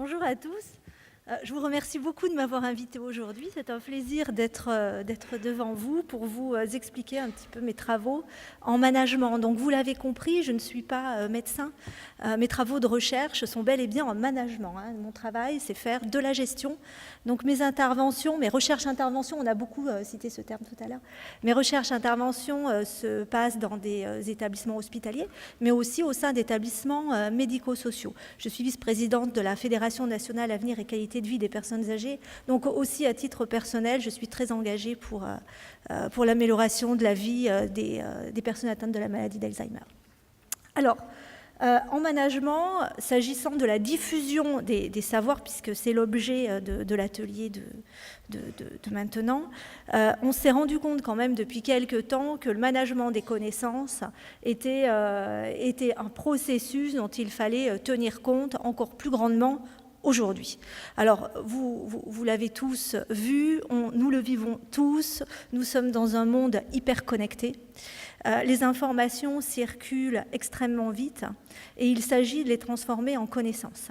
Bonjour à tous. Je vous remercie beaucoup de m'avoir invité aujourd'hui. C'est un plaisir d'être devant vous pour vous expliquer un petit peu mes travaux en management. Donc vous l'avez compris, je ne suis pas médecin. Mes travaux de recherche sont bel et bien en management. Mon travail, c'est faire de la gestion. Donc mes interventions, mes recherches-interventions, on a beaucoup cité ce terme tout à l'heure, mes recherches-interventions se passent dans des établissements hospitaliers, mais aussi au sein d'établissements médico-sociaux. Je suis vice-présidente de la Fédération nationale Avenir et Qualité de vie des personnes âgées. Donc aussi à titre personnel, je suis très engagée pour l'amélioration de la vie des personnes atteintes de la maladie d'Alzheimer. Alors, en management, s'agissant de la diffusion des savoirs, puisque c'est l'objet de l'atelier de maintenant, on s'est rendu compte quand même depuis quelques temps que le management des connaissances était un processus dont il fallait tenir compte encore plus grandement aujourd'hui. Alors, vous l'avez tous vu, nous le vivons tous, nous sommes dans un monde hyper connecté. Les informations circulent extrêmement vite et il s'agit de les transformer en connaissances.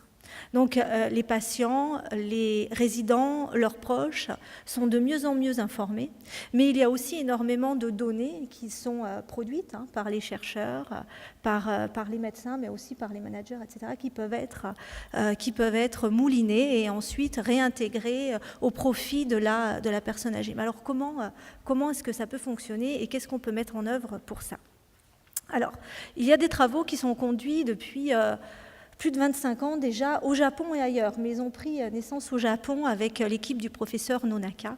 Donc les patients, les résidents, leurs proches sont de mieux en mieux informés, mais il y a aussi énormément de données qui sont produites par les chercheurs, par les médecins, mais aussi par les managers, etc., qui peuvent être moulinés et ensuite réintégrés au profit de la personne âgée. Mais alors comment est-ce que ça peut fonctionner et qu'est-ce qu'on peut mettre en œuvre pour ça? Alors, il y a des travaux qui sont conduits depuis plus de 25 ans déjà au Japon et ailleurs, mais ils ont pris naissance au Japon avec l'équipe du professeur Nonaka,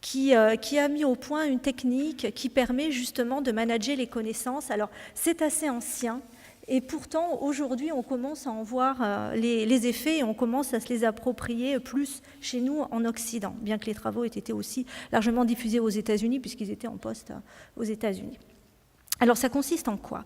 qui a mis au point une technique qui permet justement de manager les connaissances. Alors, c'est assez ancien, et pourtant, aujourd'hui, on commence à en voir les effets et on commence à se les approprier plus chez nous en Occident, bien que les travaux aient été aussi largement diffusés aux États-Unis, puisqu'ils étaient en poste aux États-Unis. Alors, ça consiste en quoi?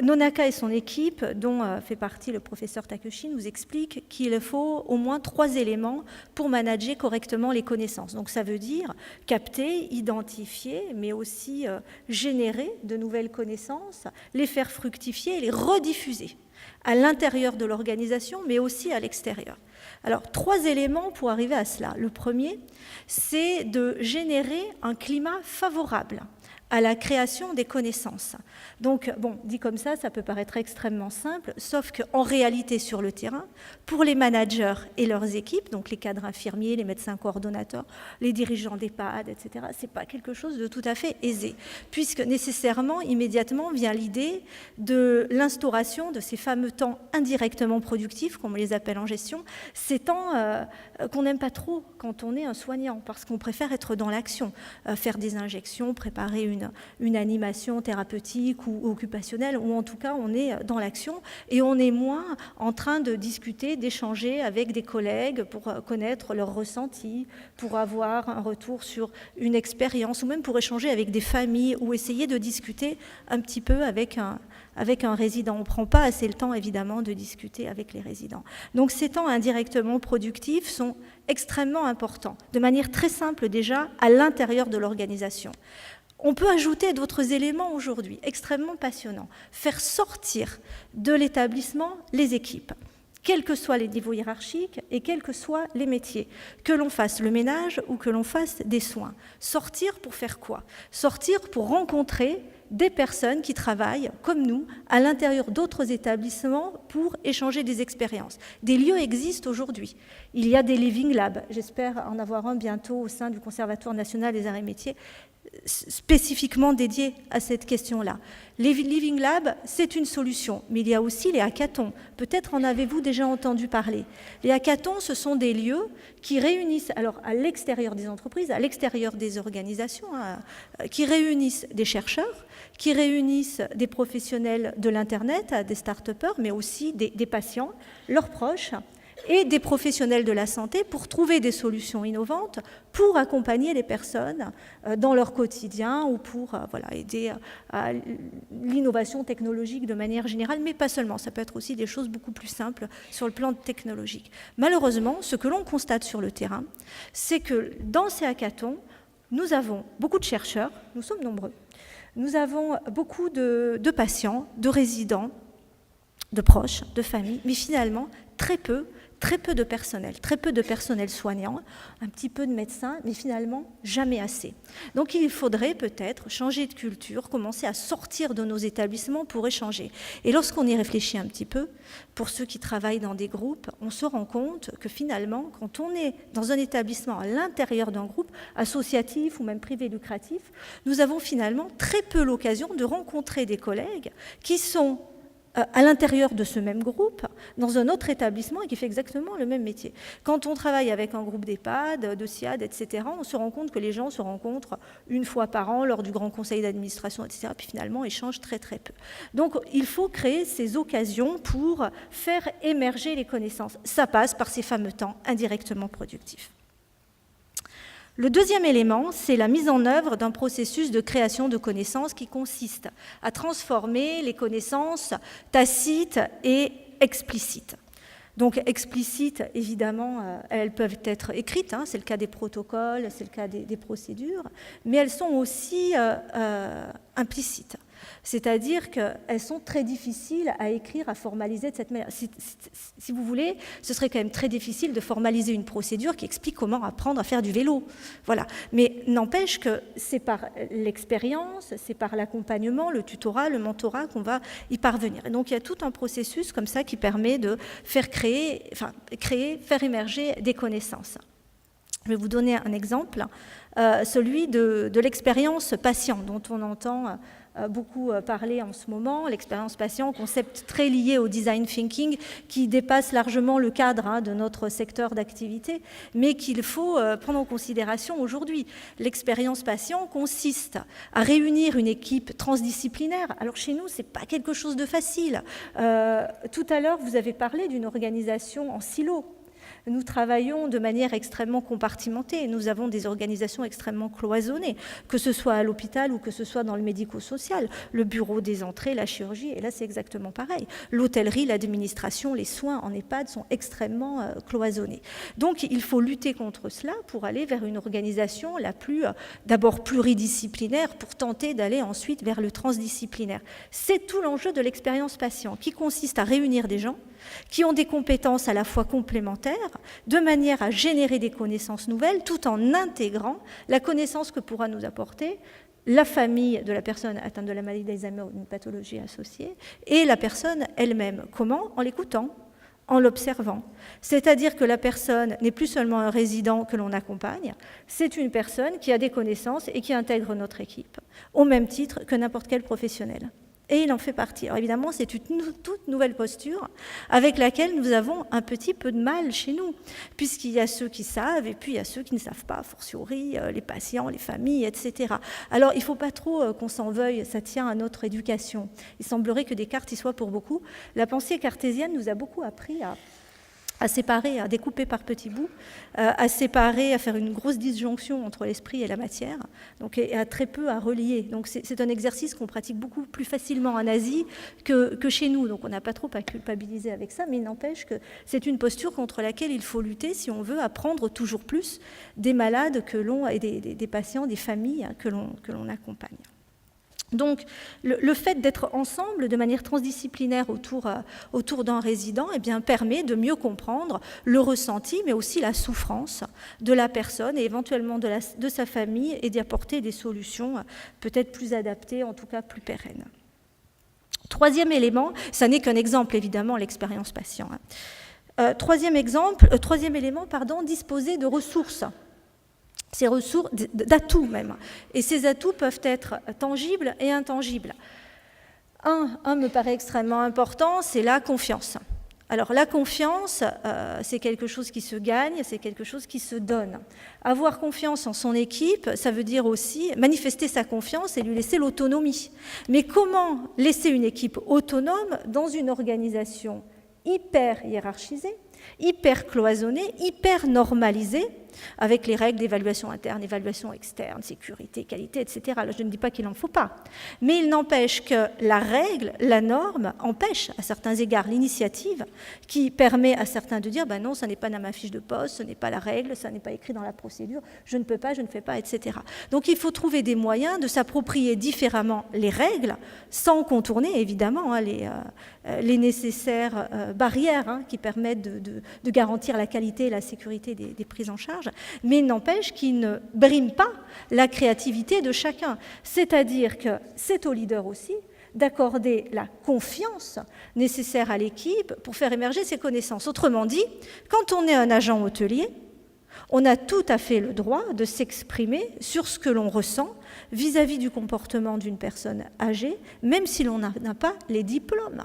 Nonaka et son équipe, dont fait partie le professeur Takeuchi, nous expliquent qu'il faut au moins 3 éléments pour manager correctement les connaissances. Donc ça veut dire capter, identifier, mais aussi générer de nouvelles connaissances, les faire fructifier et les rediffuser à l'intérieur de l'organisation, mais aussi à l'extérieur. Alors, 3 éléments pour arriver à cela. Le premier, c'est de générer un climat favorable à la création des connaissances. Donc, bon, dit comme ça peut paraître extrêmement simple, sauf qu'en réalité, sur le terrain, pour les managers et leurs équipes, donc les cadres infirmiers, les médecins coordonnateurs, les dirigeants d'EHPAD, etc., c'est pas quelque chose de tout à fait aisé, puisque nécessairement, immédiatement, vient l'idée de l'instauration de ces fameux temps indirectement productifs, comme on les appelle en gestion, ces temps qu'on n'aime pas trop quand on est un soignant, parce qu'on préfère être dans l'action, faire des injections, préparer une animation thérapeutique ou occupationnelle, ou en tout cas on est dans l'action et on est moins en train de discuter, d'échanger avec des collègues pour connaître leurs ressentis, pour avoir un retour sur une expérience, ou même pour échanger avec des familles ou essayer de discuter un petit peu avec un résident. On ne prend pas assez le temps, évidemment, de discuter avec les résidents. Donc ces temps indirectement productifs sont extrêmement importants, de manière très simple déjà, à l'intérieur de l'organisation. On peut ajouter d'autres éléments aujourd'hui, extrêmement passionnants. Faire sortir de l'établissement les équipes, quels que soient les niveaux hiérarchiques et quels que soient les métiers. Que l'on fasse le ménage ou que l'on fasse des soins. Sortir pour faire quoi? Sortir pour rencontrer des personnes qui travaillent, comme nous, à l'intérieur d'autres établissements pour échanger des expériences. Des lieux existent aujourd'hui. Il y a des Living Labs, j'espère en avoir un bientôt au sein du Conservatoire national des arts et métiers, spécifiquement dédié à cette question-là. Les Living Labs, c'est une solution, mais il y a aussi les hackathons. Peut-être en avez-vous déjà entendu parler. Les hackathons, ce sont des lieux qui réunissent, alors à l'extérieur des entreprises, à l'extérieur des organisations, qui réunissent des chercheurs, qui réunissent des professionnels de l'Internet, des start-upers, mais aussi des patients, leurs proches, et des professionnels de la santé pour trouver des solutions innovantes pour accompagner les personnes dans leur quotidien ou pour aider à l'innovation technologique de manière générale, mais pas seulement. Ça peut être aussi des choses beaucoup plus simples sur le plan technologique. Malheureusement, ce que l'on constate sur le terrain, c'est que dans ces hackathons, nous avons beaucoup de chercheurs, nous sommes nombreux, nous avons beaucoup de patients, de résidents, de proches, de familles, mais finalement très peu de personnel soignant, un petit peu de médecins, mais finalement jamais assez. Donc il faudrait peut-être changer de culture, commencer à sortir de nos établissements pour échanger. Et lorsqu'on y réfléchit un petit peu, pour ceux qui travaillent dans des groupes, on se rend compte que finalement, quand on est dans un établissement à l'intérieur d'un groupe associatif ou même privé lucratif, nous avons finalement très peu l'occasion de rencontrer des collègues qui sont à l'intérieur de ce même groupe, dans un autre établissement et qui fait exactement le même métier. Quand on travaille avec un groupe d'EHPAD, de SIAD, etc., on se rend compte que les gens se rencontrent une fois par an lors du grand conseil d'administration, etc., puis finalement échangent très très peu. Donc il faut créer ces occasions pour faire émerger les connaissances. Ça passe par ces fameux temps indirectement productifs. Le deuxième élément, c'est la mise en œuvre d'un processus de création de connaissances qui consiste à transformer les connaissances tacites et explicites. Donc explicites, évidemment, elles peuvent être écrites, hein, c'est le cas des protocoles, c'est le cas des procédures, mais elles sont aussi implicites. C'est-à-dire qu'elles sont très difficiles à écrire, à formaliser de cette manière. Si vous voulez, ce serait quand même très difficile de formaliser une procédure qui explique comment apprendre à faire du vélo. Voilà. Mais n'empêche que c'est par l'expérience, c'est par l'accompagnement, le tutorat, le mentorat qu'on va y parvenir. Et donc il y a tout un processus comme ça qui permet de faire faire émerger des connaissances. Je vais vous donner un exemple, celui de l'expérience patient dont on entend beaucoup parler en ce moment, l'expérience patient, concept très lié au design thinking qui dépasse largement le cadre de notre secteur d'activité, mais qu'il faut prendre en considération aujourd'hui. L'expérience patient consiste à réunir une équipe transdisciplinaire. Alors chez nous, ce n'est pas quelque chose de facile. Tout à l'heure, vous avez parlé d'une organisation en silo. Nous travaillons de manière extrêmement compartimentée. Nous avons des organisations extrêmement cloisonnées, que ce soit à l'hôpital ou que ce soit dans le médico-social. Le bureau des entrées, la chirurgie, et là c'est exactement pareil. L'hôtellerie, l'administration, les soins en EHPAD sont extrêmement cloisonnés. Donc il faut lutter contre cela pour aller vers une organisation d'abord pluridisciplinaire pour tenter d'aller ensuite vers le transdisciplinaire. C'est tout l'enjeu de l'expérience patient qui consiste à réunir des gens qui ont des compétences à la fois complémentaires, de manière à générer des connaissances nouvelles, tout en intégrant la connaissance que pourra nous apporter la famille de la personne atteinte de la maladie d'Alzheimer ou d'une pathologie associée, et la personne elle-même. Comment ? En l'écoutant, en l'observant. C'est-à-dire que la personne n'est plus seulement un résident que l'on accompagne, c'est une personne qui a des connaissances et qui intègre notre équipe, au même titre que n'importe quel professionnel. Et il en fait partie. Alors évidemment, c'est une toute nouvelle posture avec laquelle nous avons un petit peu de mal chez nous, puisqu'il y a ceux qui savent et puis il y a ceux qui ne savent pas, a fortiori les patients, les familles, etc. Alors il ne faut pas trop qu'on s'en veuille, ça tient à notre éducation. Il semblerait que Descartes y soit pour beaucoup. La pensée cartésienne nous a beaucoup appris à séparer, à découper par petits bouts, à séparer, à faire une grosse disjonction entre l'esprit et la matière, donc, et à très peu à relier. Donc c'est un exercice qu'on pratique beaucoup plus facilement en Asie que chez nous, donc on n'a pas trop à culpabiliser avec ça, mais il n'empêche que c'est une posture contre laquelle il faut lutter si on veut apprendre toujours plus des malades et des patients, des familles que l'on accompagne. Donc, le fait d'être ensemble de manière transdisciplinaire autour d'un résident permet de mieux comprendre le ressenti, mais aussi la souffrance de la personne et éventuellement de sa famille et d'y apporter des solutions peut-être plus adaptées, en tout cas plus pérennes. Troisième élément, ça n'est qu'un exemple évidemment, l'expérience patient. Troisième élément, disposer de ressources. Ces ressources, d'atouts même. Et ces atouts peuvent être tangibles et intangibles. Un me paraît extrêmement important, c'est la confiance. Alors la confiance, c'est quelque chose qui se gagne, c'est quelque chose qui se donne. Avoir confiance en son équipe, ça veut dire aussi manifester sa confiance et lui laisser l'autonomie. Mais comment laisser une équipe autonome dans une organisation hyper hiérarchisée, hyper cloisonnée, hyper normalisée, avec les règles d'évaluation interne, évaluation externe, sécurité, qualité, etc. Là, je ne dis pas qu'il n'en faut pas. Mais il n'empêche que la règle, la norme, empêche à certains égards l'initiative qui permet à certains de dire ben non, ça n'est pas dans ma fiche de poste, ce n'est pas la règle, ça n'est pas écrit dans la procédure, je ne peux pas, je ne fais pas, etc. Donc il faut trouver des moyens de s'approprier différemment les règles sans contourner évidemment les nécessaires barrières qui permettent de garantir la qualité et la sécurité des prises en charge, mais il n'empêche qu'il ne brime pas la créativité de chacun. C'est-à-dire que c'est au leader aussi d'accorder la confiance nécessaire à l'équipe pour faire émerger ses connaissances. Autrement dit, quand on est un agent hôtelier, on a tout à fait le droit de s'exprimer sur ce que l'on ressent vis-à-vis du comportement d'une personne âgée, même si l'on n'a pas les diplômes.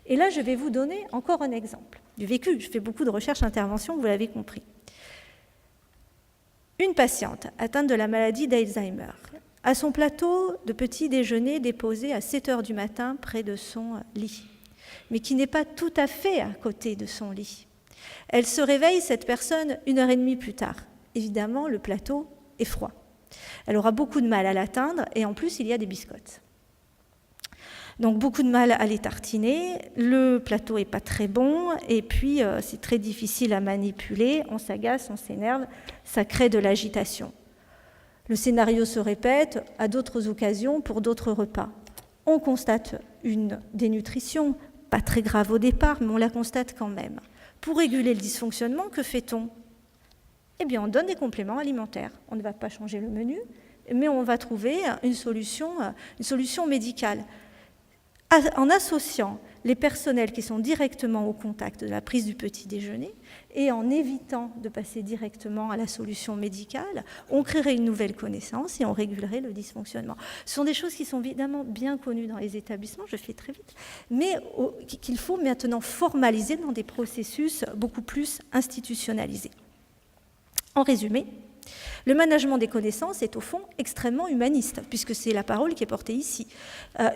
Et là, je vais vous donner encore un exemple du vécu. Je fais beaucoup de recherche-intervention, vous l'avez compris. Une patiente atteinte de la maladie d'Alzheimer a son plateau de petit déjeuner déposé à 7 h du matin près de son lit, mais qui n'est pas tout à fait à côté de son lit. Elle se réveille, cette personne, 1h30 plus tard. Évidemment, le plateau est froid. Elle aura beaucoup de mal à l'atteindre et en plus, il y a des biscottes. Donc beaucoup de mal à les tartiner, le plateau n'est pas très bon et puis c'est très difficile à manipuler, on s'agace, on s'énerve, ça crée de l'agitation. Le scénario se répète à d'autres occasions pour d'autres repas. On constate une dénutrition, pas très grave au départ, mais on la constate quand même. Pour réguler le dysfonctionnement, que fait-on ? Eh bien, on donne des compléments alimentaires. On ne va pas changer le menu, mais on va trouver une solution médicale. En associant les personnels qui sont directement au contact de la prise du petit déjeuner et en évitant de passer directement à la solution médicale, on créerait une nouvelle connaissance et on régulerait le dysfonctionnement. Ce sont des choses qui sont évidemment bien connues dans les établissements, je fais très vite, mais qu'il faut maintenant formaliser dans des processus beaucoup plus institutionnalisés. En résumé, le management des connaissances est au fond extrêmement humaniste, puisque c'est la parole qui est portée ici.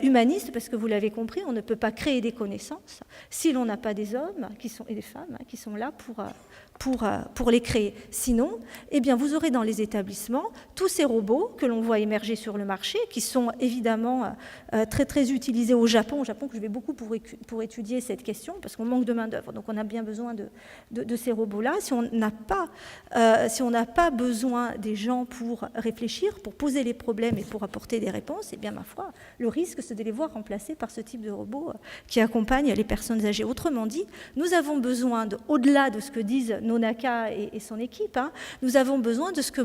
Humaniste parce que vous l'avez compris, on ne peut pas créer des connaissances si l'on n'a pas des hommes et des femmes qui sont là pour les créer. Sinon, eh bien, vous aurez dans les établissements tous ces robots que l'on voit émerger sur le marché, qui sont évidemment très, très utilisés au Japon que je vais beaucoup pour étudier cette question, parce qu'on manque de main-d'œuvre. Donc on a bien besoin de ces robots-là. Si on n'a pas besoin des gens pour réfléchir, pour poser les problèmes et pour apporter des réponses, eh bien, ma foi, le risque, c'est de les voir remplacés par ce type de robots qui accompagnent les personnes âgées. Autrement dit, nous avons besoin, au-delà de ce que disent Nonaka et son équipe, nous avons besoin de ce que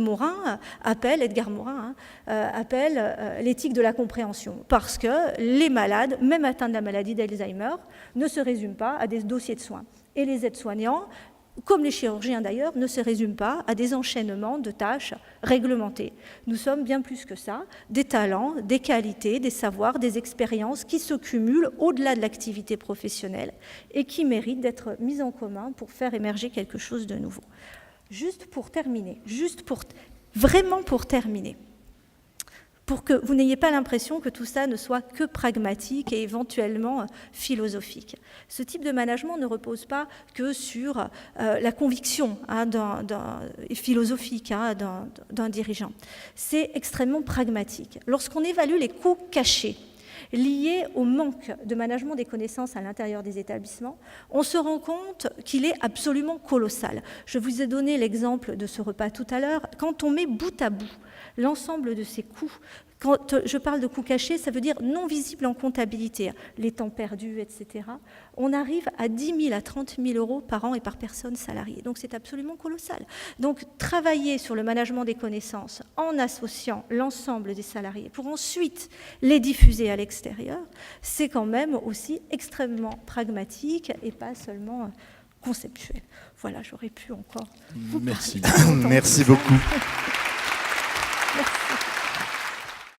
Edgar Morin appelle l'éthique de la compréhension. Parce que les malades, même atteints de la maladie d'Alzheimer, ne se résument pas à des dossiers de soins. Et les aides-soignants, comme les chirurgiens d'ailleurs, ne se résument pas à des enchaînements de tâches réglementées. Nous sommes bien plus que ça, des talents, des qualités, des savoirs, des expériences qui se cumulent au-delà de l'activité professionnelle et qui méritent d'être mis en commun pour faire émerger quelque chose de nouveau. Vraiment pour terminer, pour que vous n'ayez pas l'impression que tout ça ne soit que pragmatique et éventuellement philosophique. Ce type de management ne repose pas que sur la conviction philosophique d'un dirigeant. C'est extrêmement pragmatique. Lorsqu'on évalue les coûts cachés liés au manque de management des connaissances à l'intérieur des établissements, on se rend compte qu'il est absolument colossal. Je vous ai donné l'exemple de ce repas tout à l'heure. Quand on met bout à bout l'ensemble de ces coûts, quand je parle de coûts cachés, ça veut dire non visibles en comptabilité, les temps perdus, etc. On arrive à 10 000 à 30 000 euros par an et par personne salariée. Donc c'est absolument colossal. Donc travailler sur le management des connaissances en associant l'ensemble des salariés pour ensuite les diffuser à l'extérieur, c'est quand même aussi extrêmement pragmatique et pas seulement conceptuel. Voilà, j'aurais pu encore vous parler. Merci beaucoup. Merci.